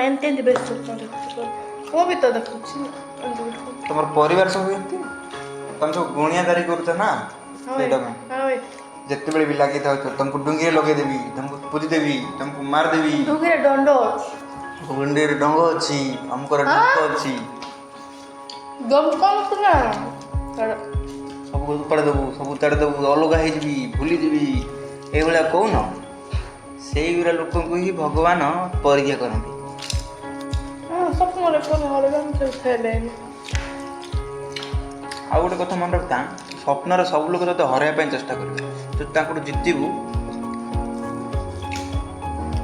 ଏମିତି ବେଶ ମୁଁ ବି ତ ଦେଖୁଛି ତମର ପରିବାର ସବୁ ଏମିତି ତମେ ସବୁ ଗୁଣିଆଦାରି କରୁଛ ନା ସେଇଟା ପାଇଁ ଯେତେବେଳେ ବି ଲାଗିଥାଉ ତମକୁ ଡୁଙ୍ଗିରେ ଲଗେଇଦେବି ତମକୁ ପୂଜିଦେବି ତମକୁ ମାରିଦେବି ଡୁଙ୍ଗିରେ ଦଣ୍ଡ ଅଛି ଗୁଣ୍ଡିରେ ଡଙ୍ଗ ଅଛି ଅମୁକର ଡଙ୍କ ଅଛି ସବୁ ଉପାଡ଼ି ଦେବୁ ସବୁ ତାଡ଼ି ଦେବୁ ଅଲଗା ହେଇଯିବି ଭୁଲିଯିବି ଏଇଭଳିଆ କହୁନ ସେଇଗୁଡ଼ା ଲୋକଙ୍କୁ ହିଁ ଭଗବାନ ପରୀକ୍ଷା କରନ୍ତି। ଆଉ ଗୋଟେ କଥା ମନେ ରଖିଥା ସ୍ୱପ୍ନରେ ସବୁ ଲୋକ ତତେ ହରାଇବା ପାଇଁ ଚେଷ୍ଟା କରିବେ ତୁ ତାଙ୍କଠୁ ଜିତିବୁ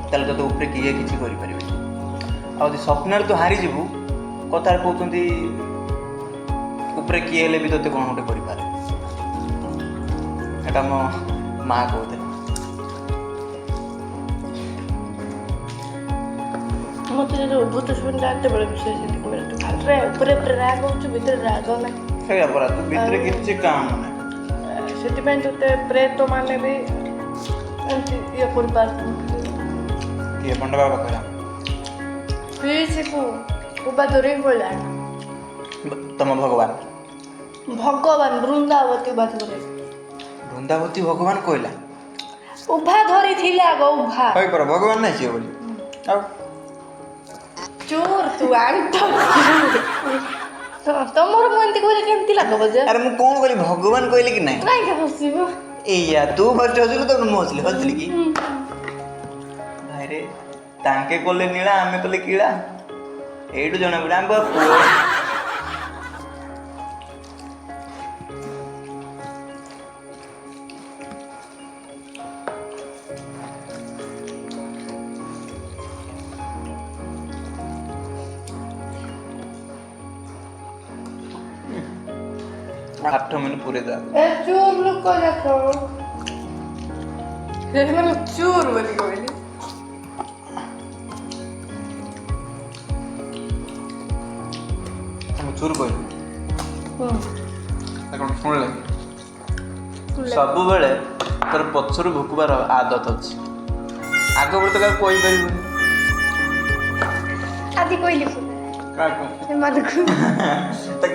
ତାହେଲେ ତୋତେ ଉପରେ କିଏ କିଛି କରିପାରିବେନି ଆଉ ଯଦି ସ୍ୱପ୍ନରେ ତୁ ହାରିଯିବୁ କଥାରେ କହୁଛନ୍ତି ଉପରେ କିଏ ହେଲେ ବି ତୋତେ କ'ଣ ଗୋଟେ କରିପାରେ ଏଇଟା ମୋ ମା କହୁଥିଲେ। ମୋତେ ଯଦି ଉଦ୍ଭୁତ ଶୁଣିଲା ଏତେବେଳେ ବିଷୟ ସେମିତି କହିଲା ତୁ ଖାଲିରେ ଉପରେ ରାଗ ହେଉଛୁ ଭିତରେ ରାଗ ନାହିଁ ସେଇଆ ପରା ତୁ ଭିତରେ କିଛି କାମ ନାହିଁ ସେଥିପାଇଁ ତୋତେ ପ୍ରେତ ମାନେ ବି ଏମିତି ଇଏ କରିପାରୁଛନ୍ତି କିଏ ପଣ୍ଡା ବାବା କହିଲା ଫିଜିକୁ ଉବା ଧରିକି କହିଲାଣି ତମ ଭଗବାନ ବୃନ୍ଦାବତୀ ଉଭା ଧରି ବୃନ୍ଦାବତୀ ଭଗବାନ କହିଲା ଉଭା ଧରିଥିଲା ଆଗ ଉଭା କହିପାର ଭଗବାନ ନାହିଁ ସିଏ ବୋଲି ଆଉ ଚୋର ତୁ ଆଣ୍ଟ ତମର ମୁଁ ଏମିତି କହିଲେ କେମିତି ଲାଗବ ଯେ ଆରେ ମୁଁ କ'ଣ କହିଲି ଭଗବାନ କହିଲି କି ନାହିଁ କାହିଁକି ହସିବ ଏଇଆ ତୁ ଫାଷ୍ଟ ହସିଲୁ ତ ମୁଁ ହସିଲି କି ଭାଇରେ ତାଙ୍କେ କଲେ ନୀଳା ଆମେ କଲେ କିଳା ଏଇଠୁ ଜଣା ପଡ଼ିଲା ଆମ ପୁଅ आठ मिनट पूरे जा चूर लोक जाक ସେମାନେ ଚୁର ବୋଲି କହିଲି ଚୁର କହିଲି କ'ଣ ଶୁଣିଲେ ସବୁବେଳେ ତୋର ପଛରୁ ଭୁକିବାର ଆଦତ ଅଛି ଆଗ ବେଳେ ତ କାହାକୁ କହିପାରିବୁନି ଆଜି କହିଲି କାହାକୁ ସେମାନଙ୍କୁ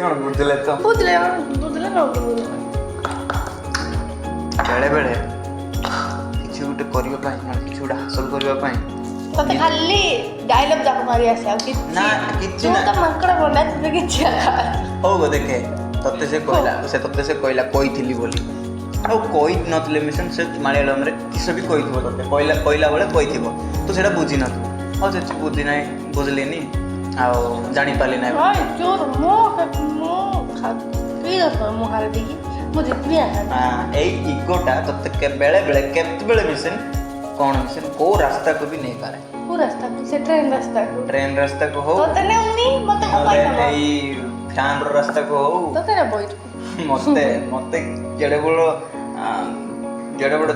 କ'ଣ ବୁଝିଲେ ତ ବୁଝିଲେ ବେଳେ ବେଳେ କିଛି ଗୋଟେ କରିବା ପାଇଁ କିଛି ଗୋଟେ ହାସଲ କରିବା ପାଇଁ ତତେ ଖାଲି ଡାଇଲଗ ଯାକ ମାରି ଆସେ ଆଉ ନା କିଛି ନା ତ ମାଙ୍କଡ଼ ବଣ୍ଡା ତତେ କିଛି ହଉ ଦେଖେ ତତେ ସେ କହିଲା କହିଥିଲି ବୋଲି ଆଉ କହି ନଥିଲେ ମିଶନ ସେ ମାଳିଆଳମରେ କିସ ବି କହିଥିବ ତତେ କହିଲା ବେଳେ କହିଥିବ ତୁ ସେଇଟା ବୁଝିନଥିବୁ ହଉ ସେ ବୁଝି ନାହିଁ ବୁଝିଲିନି ଆଉ ଜାଣିପାରିଲି ନାହିଁ ଚୋର ମୁଁ ହାରି ଦେଇକି ମୁଁ ଜିତିବି ଏଇ ଇଗୋଟା ତତେ ବେଳେ ବେଳେ କେତେବେଳେ ମିଶନ କ'ଣ ମିଶନ କୋଉ ରାସ୍ତାକୁ ବି ନେଇପାରେ କୋଉ ରାସ୍ତାକୁ ସେ ଟ୍ରେନ ରାସ୍ତାକୁ ହଉ ତତେ ନେଉନି ମତେ ଏଇ ଫ୍ୟାନ୍ର ରାସ୍ତାକୁ ହଉ ତତେ ନା ବଇଠୁ ମତେ ଯେଡ଼େ ବଡ଼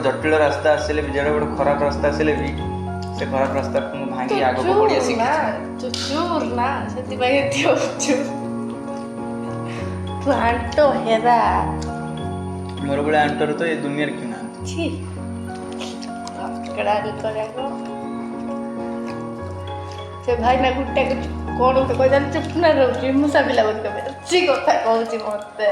ଜଟିଳ ରାସ୍ତା ଆସିଲେ ବି ଯେଡ଼େ ବଡ଼ ଖରାପ ରାସ୍ତା ଆସିଲେ ବି ସେ ଖରାପ ରାସ୍ତାକୁ ମୁଁ ଭାଙ୍ଗି ଆଗକୁ ବଢ଼ିଆ ଶିଖିଛି ଚୁର ନା ସେଥିପାଇଁ ଏଠି ଅଛୁ ତୁ ଆଣ୍ଟ ହେରା ମୋର ବେଳେ ଆଣ୍ଟର ତ ଏ ଦୁନିଆରେ କିଏ ନାହାନ୍ତି ସେ ଭାଇନା ଗୋଟେ କ'ଣ ତ କହିଲେ ଚୁପ ନା ରହୁଛି ମୂଷା ପିଲା ବୋଲି କେବେ ଅଛି କଥା କହୁଛି ମତେ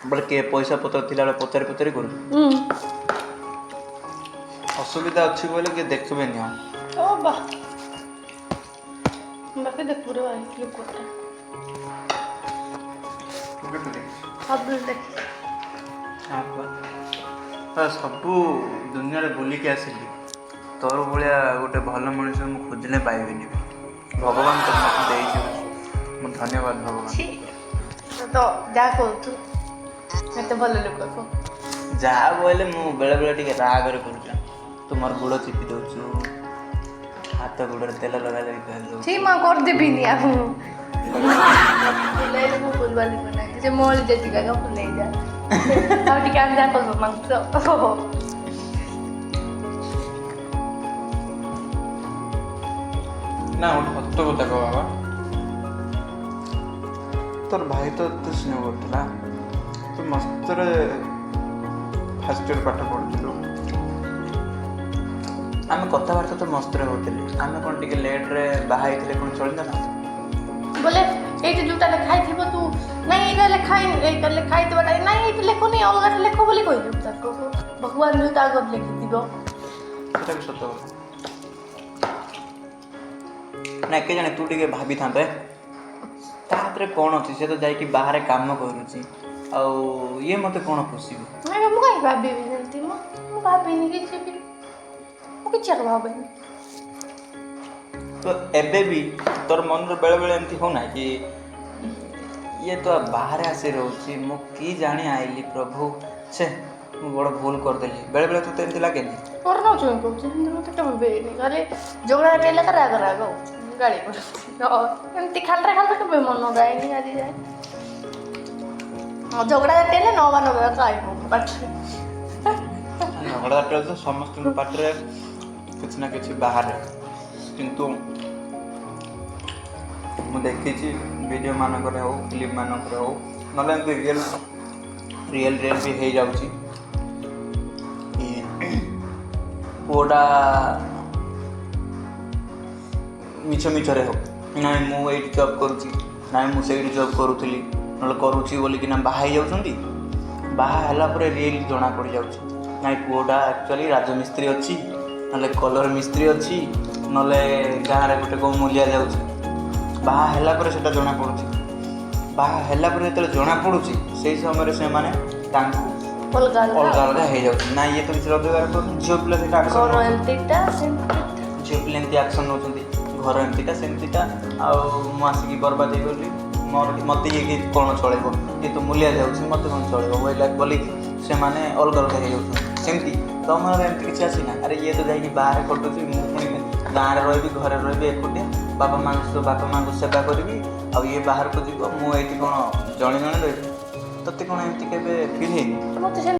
ବୋଲେ କିଏ ପଇସା ପତ୍ର ଥିଲାବେଳେ ପଚାରି କରୁଛୁ ଅସୁବିଧା ଅଛି ବୋଲେ କିଏ ଦେଖିବେନି ବାକି ଦେଖୁରେ ଲୋକଟା ସବୁ ଦୁନିଆରେ ବୁଲିକି ଆସିଲି ତୋର ଭଳିଆ ଗୋଟେ ଭଲ ମଣିଷ ମୁଁ ଖୋଜିଲେ ପାଇବିନି ଭଗବାନ ତ ମୋତେ ଦେଇଛି ମୁଁ ଧନ୍ୟବାଦ ଭଗବାନ ତ ଯାହା କହୁଛୁ ଏତେ ଭଲ ଲୋକ ଯାହା କହିଲେ ମୁଁ ବେଳେବେଳେ ଟିକେ ରାଗରେ କରୁଛି ତୁ ମୋର ଗୋଡ଼ ଚିପି ଦେଉଛୁ ହାତ ଗୋଡ଼ରେ ତେଲ ଲଗାଇ କରିଦେବିନି ସେ ମଳି ଯେତିକା ଫୁଲେଇ ଯା ଆଉ ଟିକେ ଆମେ ଯାହା କରିବ ମାଂସ ନା ଗୋଟେ ସତ କଥା କହ ବାବା ତୋର ଭାଇ ତ ଏତେ ସ୍ନେହ କରୁଥିଲା ତୁ ମସ୍ତରେ ଫାର୍ଷ୍ଟ ଇୟର ପାଠ ପଢ଼ୁଥିଲୁ ଆମେ କଥାବାର୍ତ୍ତା ତ ମସ୍ତରେ ହେଉଥିଲେ, ଆମେ କ'ଣ ଟିକେ ଲେଟ୍ରେ ବାହା ହେଇଥିଲେ କ'ଣ ଚଳିଥାନ୍ତା? ବୋଲେ ଏଇଠି ଯୋଉଟା ଲେଖା ହେଇଥିବ ତୁ ନାଇଁ ଏଇଟା ଲେଖା ଏଇଟା ଲେଖା ହେଇଥିବାଟା ନାଇଁ ଏଇଠି ଲେଖୁନି ଅଲଗାଟା ଲେଖ ବୋଲି କହିଦେବୁ ତାକୁ। ଭଗବାନ ଯୋଉଟା ଆଗରେ ଲେଖିଥିବ ସେଟା ବି ସତ କଥା। ନାଇଁ କେଜାଣି ତୁ ଟିକେ ଭାବିଥାନ୍ତେ ତା ହାତରେ କ'ଣ ଅଛି, ସେ ତ ଯାଇକି ବାହାରେ କାମ କରୁଛି, ଆଉ ଇଏ ମୋତେ କ'ଣ ପୋଷିବ? ନାଇଁ ମୁଁ କାହିଁକି ଭାବିବି ସେମିତି ମୁଁ ଭାବିନି କିଛି ବି, ମୁଁ କିଛି ଆଗ ଭାବିନି। ତ ଏବେ ବି ତୋର ମନରେ ବେଳେବେଳେ ଏମିତି ହେଉନାହିଁ କି ଇଏ ତ ବାହାରେ ଆସି ରହୁଛି, ମୁଁ କି ଜାଣି ଆଇଲି ପ୍ରଭୁ, ଛେ ମୁଁ ବଡ଼ ଭୁଲ କରିଦେଲି, ବେଳେବେଳେ ତୋତେ ଏମିତି ଲାଗେନି? ମୋର ନଉଛି କହୁଛି କିନ୍ତୁ ମୋତେ କେବେ ବେନି ଖାଲି ଝଗଡ଼ା ହେଲା ତ ରାଗ ହେଉଛି ଗାଳି କରୁଛି ଏମିତି ଖାଲିରେ କେବେ ମନ ଗାଏନି ଆଜି ଯାଏ। ଝଗଡ଼ା ହେଲେ ନ ମାନ ଖାଇବ ପାଟିରେ ଝଗଡ଼ା ତ ସମସ୍ତଙ୍କ ପାଟିରେ କିଛି ନା କିଛି ବାହାରେ, କିନ୍ତୁ ମୁଁ ଦେଖିଛି ଭିଡ଼ିଓ ମାନଙ୍କରେ ହଉ ଫିଲ୍ମ ମାନଙ୍କରେ ହଉ ନହେଲେ ଏମିତି ରିଏଲ୍ ବି ହେଇଯାଉଛି କି ପୁଅଟା ମିଛରେ ହଉ ନାଇଁ ମୁଁ ଏଇଠି ଜବ୍ କରୁଛି, ନାଇଁ ମୁଁ ସେଇଠି ଜବ୍ କରୁଥିଲି ନହେଲେ କରୁଛି ବୋଲିକିନା ବାହା ହେଇଯାଉଛନ୍ତି। ବାହା ହେଲା ପରେ ରିଏଲ୍ ଜଣାପଡ଼ିଯାଉଛି ନାଇଁ ପୁଅଟା ଆକ୍ଚୁଆଲି ରାଜମିସ୍ତ୍ରୀ ଅଛି, ନହେଲେ କଲର୍ ମିସ୍ତ୍ରୀ ଅଛି, ନହେଲେ ଗାଁରେ ଗୋଟେ କେଉଁ ମୂଲିଆ ଯାଉଛି। ବାହା ହେଲା ପରେ ସେଇଟା ଜଣାପଡ଼ୁଛି। ବାହା ହେଲା ପରେ ଯେତେବେଳେ ଜଣାପଡ଼ୁଛି ସେଇ ସମୟରେ ସେମାନେ ତାଙ୍କୁ ଅଲଗା ଅଲଗା ହେଇଯାଉଛି। ନା ଇଏ ତ କିଛି ରୋଜଗାର କରୁଛନ୍ତି, ଝିଅ ପିଲା ସେଇଟା ଆକ୍ସନ୍ ଝିଅ ପିଲା ଏମିତି ଆକ୍ସନ୍ ନେଉଛନ୍ତି, ଘର ଏମିତିଟା ସେମିତିଟା, ଆଉ ମୁଁ ଆସିକି ବର୍ବାଦ ହେଇଗଲି, ମୋତେ ଇଏ କ'ଣ ଚଳେଇବ, ଇଏ ତ ମୂଲିଆ ଯାଉଛି ମୋତେ କ'ଣ ଚଳେଇବ ବୋଲିକି ସେମାନେ ଅଲଗା ହେଇଯାଉଛନ୍ତି। ସେମିତି ତମର ଏମିତି କିଛି ଆସିନା, ଆରେ ଇଏ ତ ଯାଇକି ବାହାରେ ଖଟୁଛି, ମୁଁ ପୁଣି ଗାଁରେ ରହିବି, ଘରେ ରହିବି ଏକୁଟିଆ, ବାପା ମାଆଙ୍କୁ ସେବା କରିବି, ଆଉ ଇଏ ବାହାରକୁ ଯିବ, ମୁଁ ଏଇଠି କ'ଣ ଜଣେ ରହିବି। ତୋତେ କ'ଣ ଏମିତି କେବେ ଫିଲ୍ ହେଇନି?